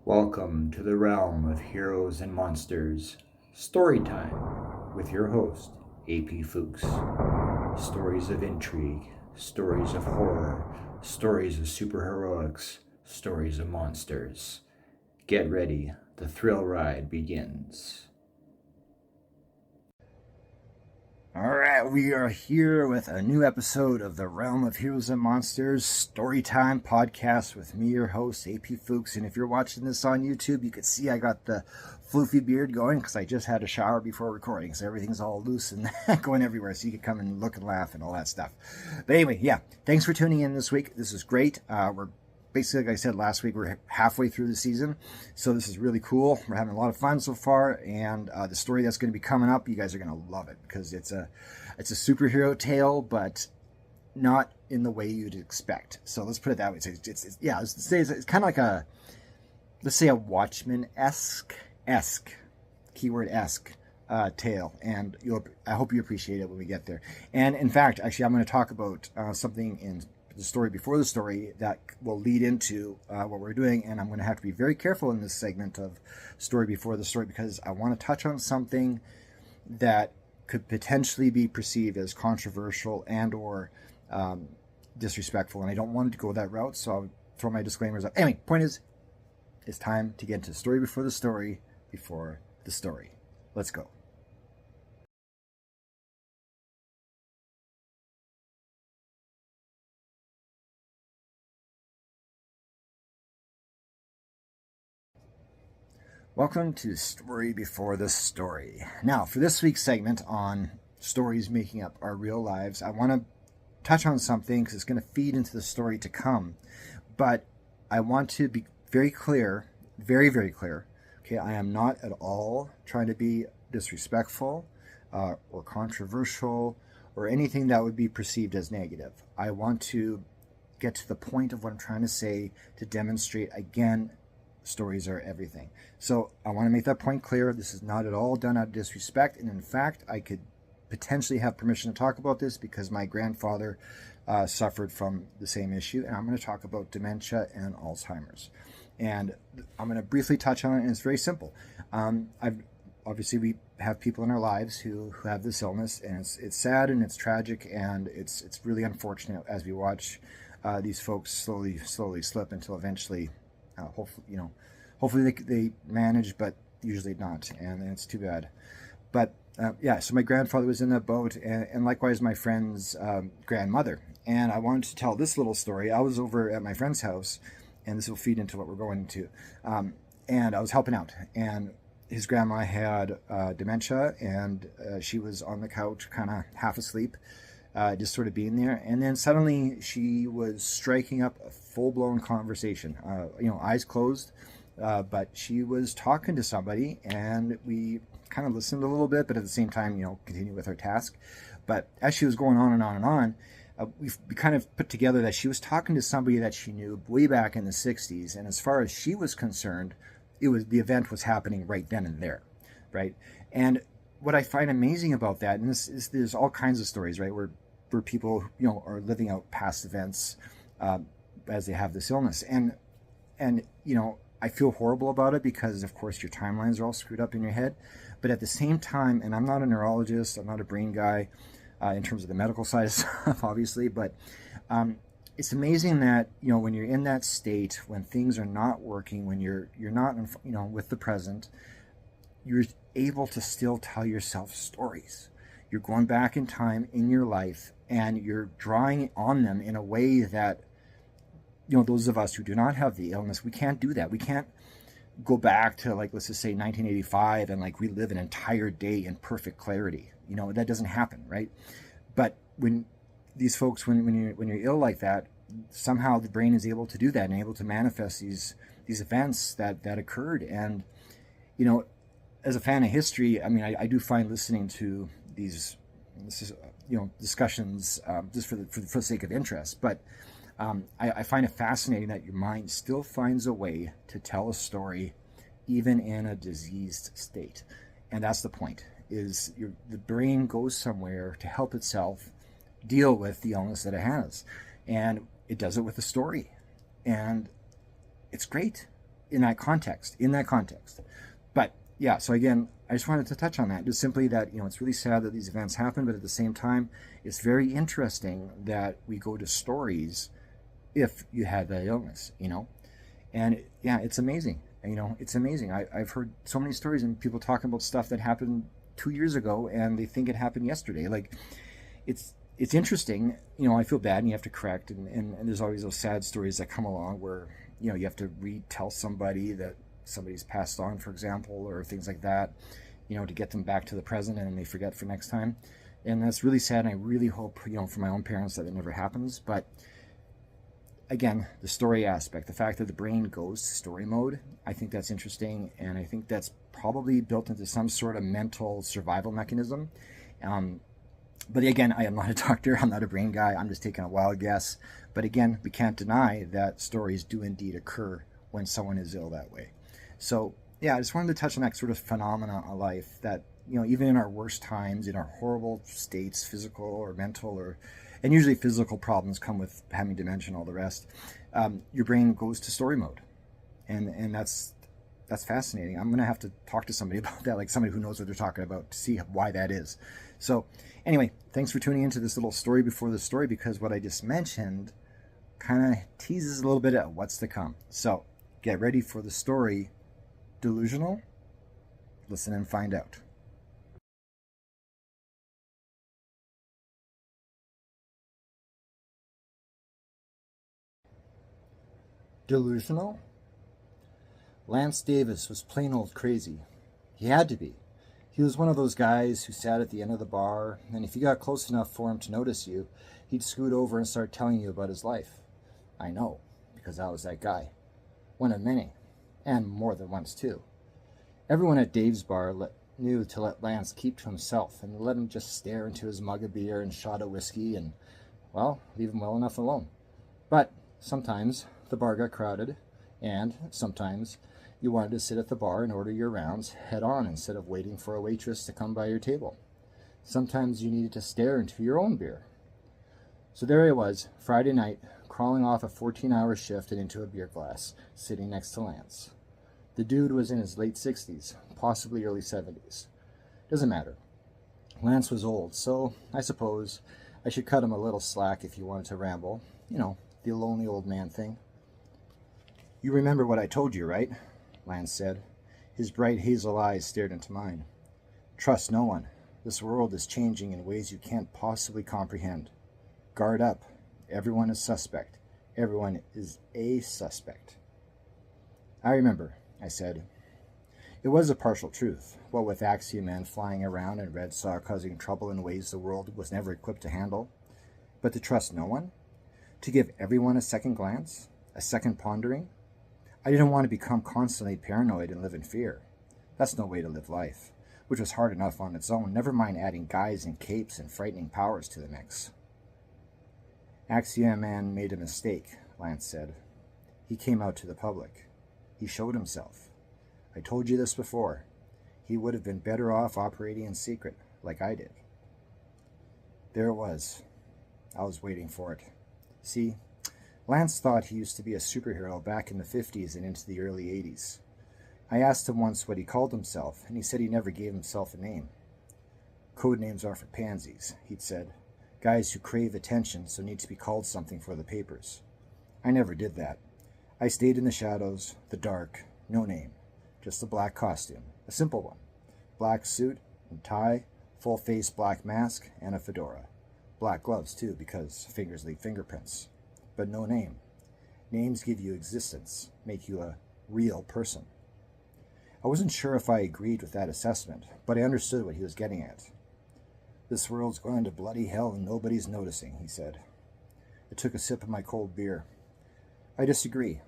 Welcome to the realm of heroes and monsters. Story time with your host, AP Fuchs. Stories of intrigue, stories of horror, stories of superheroics, stories of monsters. Get ready, the thrill ride begins. Alright, we are here with a new episode of the Realm of Heroes and Monsters Storytime podcast with me, your host, AP Fuchs. And if you're watching this on YouTube, you can see I got the floofy beard going because I just had a shower before recording. So everything's all loose and going everywhere. So you can come and look and laugh and all that stuff. But anyway, yeah, thanks for tuning in this week. This is great. We're basically, like I said last week, we're halfway through the season, so this is really cool. We're having a lot of fun so far, and the story that's going to be coming up, you guys are going to love it because it's a superhero tale, but not in the way you'd expect. So let's put it that way. It's kind of like let's say a Watchmen-esque keyword esque tale, and I hope you appreciate it when we get there. And in fact, actually, I'm going to talk about something in the story before the story that will lead into what we're doing, and I'm going to have to be very careful in this segment of story before the story because I want to touch on something that could potentially be perceived as controversial and or disrespectful, and I don't want it to go that route, so I'll throw my disclaimers up. Anyway, point is, it's time to get into story before the story before the story. Let's go. Welcome to Story Before the Story. Now, for this week's segment on stories making up our real lives, I want to touch on something because it's going to feed into the story to come. But I want to be very clear, very, very clear. Okay, I am not at all trying to be disrespectful or controversial or anything that would be perceived as negative. I want to get to the point of what I'm trying to say to demonstrate, again, stories are everything. So I want to make that point clear. This is not at all done out of disrespect. And in fact, I could potentially have permission to talk about this because my grandfather suffered from the same issue. And I'm going to talk about dementia and Alzheimer's. And I'm going to briefly touch on it. And it's very simple. Obviously, we have people in our lives who have this illness. And it's sad and it's tragic. And it's really unfortunate as we watch these folks slowly slip until eventually hopefully they manage, but usually not, and it's too bad. But so my grandfather was in that boat, and likewise my friend's grandmother. And I wanted to tell this little story. I was over at my friend's house, and this will feed into what we're going into. And I was helping out, and his grandma had dementia, and she was on the couch, kind of half asleep. Just sort of being there, and then suddenly she was striking up a full-blown conversation, eyes closed, but she was talking to somebody, and we kind of listened a little bit, but at the same time, continue with our task. But as she was going on and on and on, we kind of put together that she was talking to somebody that she knew way back in the 60s, and as far as she was concerned, the event was happening right then and there, right? And what I find amazing about that, and there's all kinds of stories, right, where people, are living out past events as they have this illness. And I feel horrible about it because, of course, your timelines are all screwed up in your head. But at the same time, and I'm not a neurologist, I'm not a brain guy in terms of the medical side of stuff, obviously, but it's amazing that, when you're in that state, when things are not working, when you're not, with the present, you're able to still tell yourself stories. You're going back in time in your life, and you're drawing on them in a way that, those of us who do not have the illness, we can't do that. We can't go back to, let's just say 1985 and relive an entire day in perfect clarity. That doesn't happen, right? But when these folks, when you're ill like that, somehow the brain is able to do that and able to manifest these events that occurred. And, as a fan of history, I do find listening to these discussions just for the sake of interest, but I find it fascinating that your mind still finds a way to tell a story even in a diseased state. And that's the point, is the brain goes somewhere to help itself deal with the illness that it has, and it does it with a story, and it's great. in that context. But yeah, so again, I just wanted to touch on that, just simply that, it's really sad that these events happen, but at the same time, it's very interesting that we go to stories if you had that illness, and yeah, it's amazing. It's amazing. I've heard so many stories and people talking about stuff that happened 2 years ago and they think it happened yesterday. Like, it's interesting. I feel bad and you have to correct, and there's always those sad stories that come along where, you have to retell somebody that somebody's passed on, for example, or things like that, to get them back to the present, and they forget for next time. And that's really sad. And I really hope, for my own parents, that it never happens. But again, the story aspect, the fact that the brain goes to story mode, I think that's interesting. And I think that's probably built into some sort of mental survival mechanism. But again, I am not a doctor. I'm not a brain guy. I'm just taking a wild guess. But again, we can't deny that stories do indeed occur when someone is ill that way. So yeah, I just wanted to touch on that sort of phenomena of life that, even in our worst times, in our horrible states, physical or mental, and usually physical problems come with having dementia and all the rest, your brain goes to story mode. And that's fascinating. I'm going to have to talk to somebody about that, like somebody who knows what they're talking about, to see why that is. So anyway, thanks for tuning into this little story before the story, because what I just mentioned kind of teases a little bit at what's to come. So get ready for the story. Delusional? Listen and find out. Delusional? Lance Davis was plain old crazy. He had to be. He was one of those guys who sat at the end of the bar, and if you got close enough for him to notice you, he'd scoot over and start telling you about his life. I know, because I was that guy. One of many, and more than once too. Everyone at Dave's bar knew to let Lance keep to himself and let him just stare into his mug of beer and shot of whiskey and, well, leave him well enough alone. But sometimes the bar got crowded, and sometimes you wanted to sit at the bar and order your rounds head on instead of waiting for a waitress to come by your table. Sometimes you needed to stare into your own beer. So there I was, Friday night, crawling off a 14-hour shift and into a beer glass, sitting next to Lance. The dude was in his late 60s, possibly early 70s. Doesn't matter. Lance was old, so I suppose I should cut him a little slack if he wanted to ramble. The lonely old man thing. You remember what I told you, right? Lance said. His bright hazel eyes stared into mine. Trust no one. This world is changing in ways you can't possibly comprehend. Guard up. Everyone is suspect. Everyone is a suspect. I remember, I said. It was a partial truth, what with Axiom Man flying around and Red Saw causing trouble in ways the world was never equipped to handle. But to trust no one? To give everyone a second glance? A second pondering? I didn't want to become constantly paranoid and live in fear. That's no way to live life, which was hard enough on its own, never mind adding guys in capes and frightening powers to the mix. Axiom Man made a mistake, Lance said. He came out to the public. He showed himself. I told you this before. He would have been better off operating in secret, like I did. There it was. I was waiting for it. See, Lance thought he used to be a superhero back in the 50s and into the early 80s. I asked him once what he called himself, and he said he never gave himself a name. Code names are for pansies, he'd said. Guys who crave attention so need to be called something for the papers. I never did that. I stayed in the shadows, the dark, no name. Just a black costume, a simple one. Black suit and tie, full-face black mask, and a fedora. Black gloves, too, because fingers leave fingerprints. But no name. Names give you existence, make you a real person. I wasn't sure if I agreed with that assessment, but I understood what he was getting at. This world's going to bloody hell and nobody's noticing, he said. I took a sip of my cold beer. I disagree.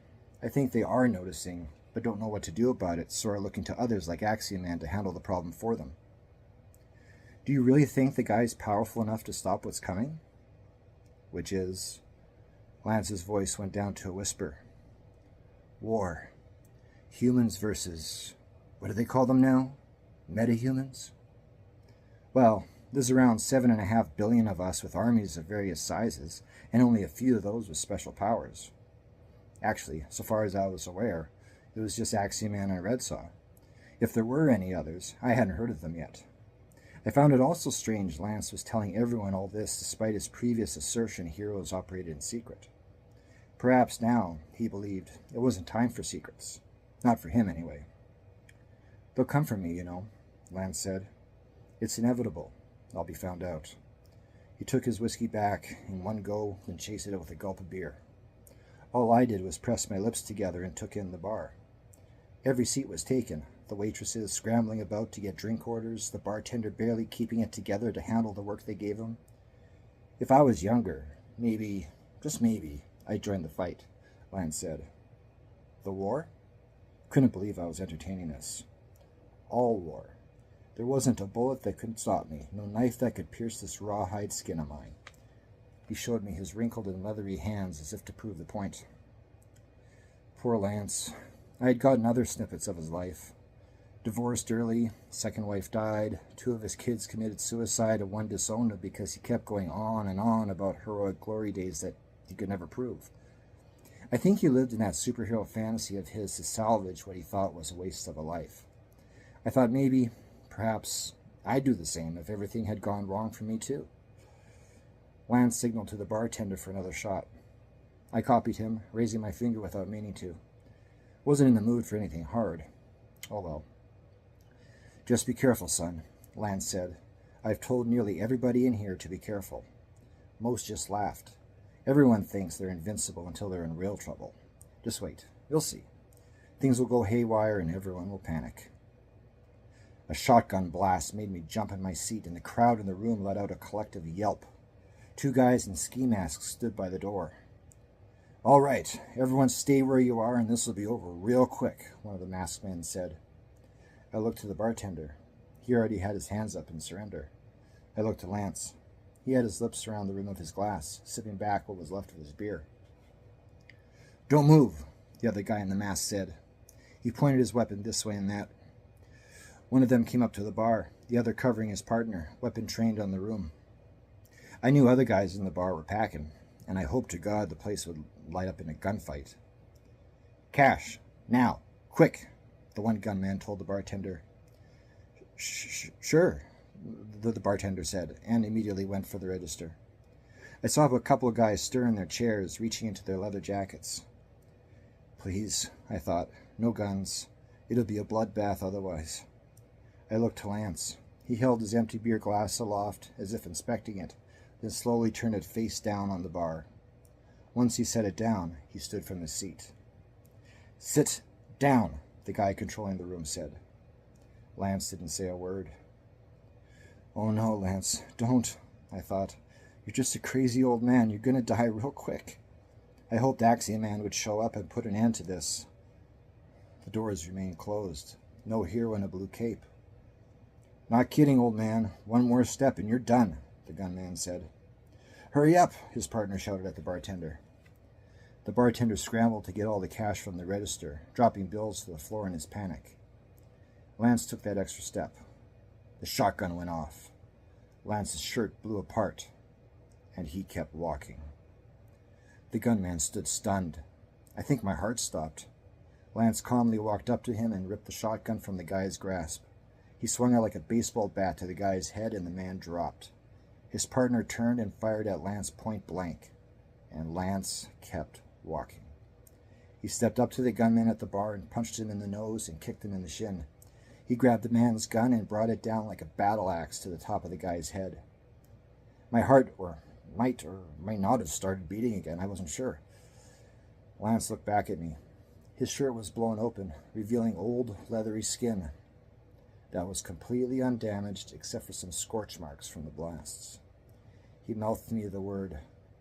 I think they are noticing, but don't know what to do about it, so are looking to others like Axiom Man to handle the problem for them. Do you really think the guy's powerful enough to stop what's coming? Which is... Lance's voice went down to a whisper. War. Humans versus... what do they call them now? Metahumans? Well, there's around 7.5 billion of us with armies of various sizes, and only a few of those with special powers. Actually, so far as I was aware, It was just Axioman and Red Saw. If there were any others, I hadn't heard of them yet. I found it also strange Lance was telling everyone all this despite his previous assertion heroes operated in secret. Perhaps now, he believed, it wasn't time for secrets. Not for him, anyway. "They'll come for me, Lance said. "It's inevitable. I'll be found out." He took his whiskey back in one go, then chased it out with a gulp of beer. All I did was press my lips together and took in the bar. Every seat was taken, the waitresses scrambling about to get drink orders, the bartender barely keeping it together to handle the work they gave him. If I was younger, maybe, just maybe, I'd join the fight, Lance said. The war? Couldn't believe I was entertaining this. All war. There wasn't a bullet that couldn't stop me, no knife that could pierce this rawhide skin of mine. He showed me his wrinkled and leathery hands as if to prove the point. Poor Lance. I had gotten other snippets of his life. Divorced early, second wife died, 2 of his kids committed suicide and 1 disowned him because he kept going on and on about heroic glory days that he could never prove. I think he lived in that superhero fantasy of his to salvage what he thought was a waste of a life. I thought maybe, perhaps, I'd do the same if everything had gone wrong for me too. Lance signaled to the bartender for another shot. I copied him, raising my finger without meaning to. Wasn't in the mood for anything hard. Oh well. Just be careful, son, Lance said. I've told nearly everybody in here to be careful. Most just laughed. Everyone thinks they're invincible until they're in real trouble. Just wait. You'll see. Things will go haywire and everyone will panic. A shotgun blast made me jump in my seat, and the crowd in the room let out a collective yelp. 2 guys in ski masks stood by the door. All right, everyone stay where you are and this will be over real quick, one of the masked men said. I looked to the bartender. He already had his hands up in surrender. I looked to Lance. He had his lips around the rim of his glass, sipping back what was left of his beer. Don't move, the other guy in the mask said. He pointed his weapon this way and that. One of them came up to the bar, the other covering his partner, weapon trained on the room. I knew other guys in the bar were packing, and I hoped to God the place would light up in a gunfight. Cash, now, quick, the one gunman told the bartender. Sure, the bartender said, and immediately went for the register. I saw a couple of guys stir in their chairs, reaching into their leather jackets. Please, I thought, no guns. It'll be a bloodbath otherwise. I looked to Lance. He held his empty beer glass aloft, as if inspecting it, then slowly turned it face down on the bar. Once he set it down, he stood from his seat. Sit down, the guy controlling the room said. Lance didn't say a word. Oh no, Lance, don't, I thought. You're just a crazy old man. You're going to die real quick. I hoped Axioman would show up and put an end to this. The doors remained closed. No hero in a blue cape. Not kidding, old man. One more step and you're done, the gunman said. Hurry up, his partner shouted at the bartender. The bartender scrambled to get all the cash from the register, dropping bills to the floor in his panic. Lance took that extra step. The shotgun went off. Lance's shirt blew apart, and he kept walking. The gunman stood stunned. I think my heart stopped. Lance calmly walked up to him and ripped the shotgun from the guy's grasp. He swung it like a baseball bat to the guy's head, and the man dropped. His partner turned and fired at Lance point blank, and Lance kept walking. He stepped up to the gunman at the bar and punched him in the nose and kicked him in the shin. He grabbed the man's gun and brought it down like a battle axe to the top of the guy's head. My heart might not have started beating again. I wasn't sure. Lance looked back at me. His shirt was blown open, revealing old, leathery skin that was completely undamaged except for some scorch marks from the blasts. He mouthed me the word,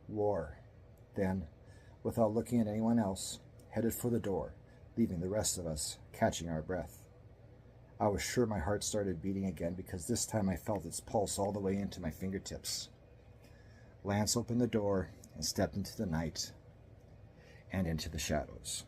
war. Then, without looking at anyone else, headed for the door, leaving the rest of us catching our breath. I was sure my heart started beating again because this time I felt its pulse all the way into my fingertips. Lance opened the door and stepped into the night and into the shadows.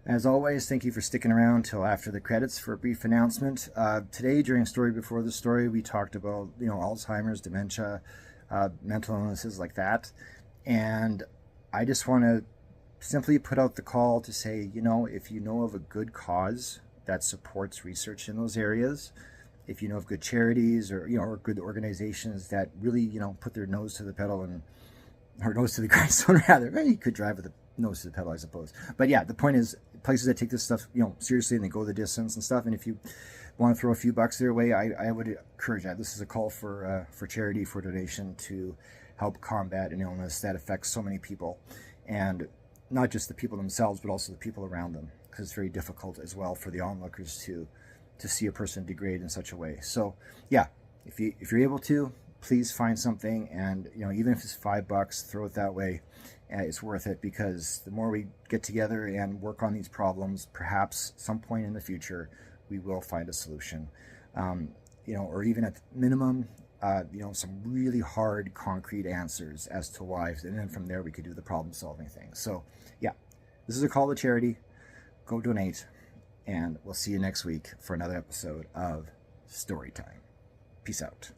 As always, thank you for sticking around till after the credits for a brief announcement. Today, during Story Before the Story, we talked about, Alzheimer's, dementia, mental illnesses like that. And I just want to simply put out the call to say, if you know of a good cause that supports research in those areas, if you know of good charities or good organizations that really, put their nose to the pedal or nose to the grindstone rather. Well, you could drive with a nose to the pedal, I suppose. But yeah, the point is places that take this stuff, seriously and they go the distance and stuff. And if you want to throw a few bucks their way, I would encourage that. This is a call for charity, for donation to help combat an illness that affects so many people, and not just the people themselves, but also the people around them, because it's very difficult as well for the onlookers to see a person degrade in such a way. So yeah, if you're able to, please find something, and even if it's $5, throw it that way. It's worth it, because the more we get together and work on these problems, perhaps some point in the future we will find a solution, or even at the minimum, some really hard concrete answers as to why, and then from there we could do the problem solving thing. So yeah, this is a call to charity. Go donate, and we'll see you next week for another episode of Story Time. Peace out.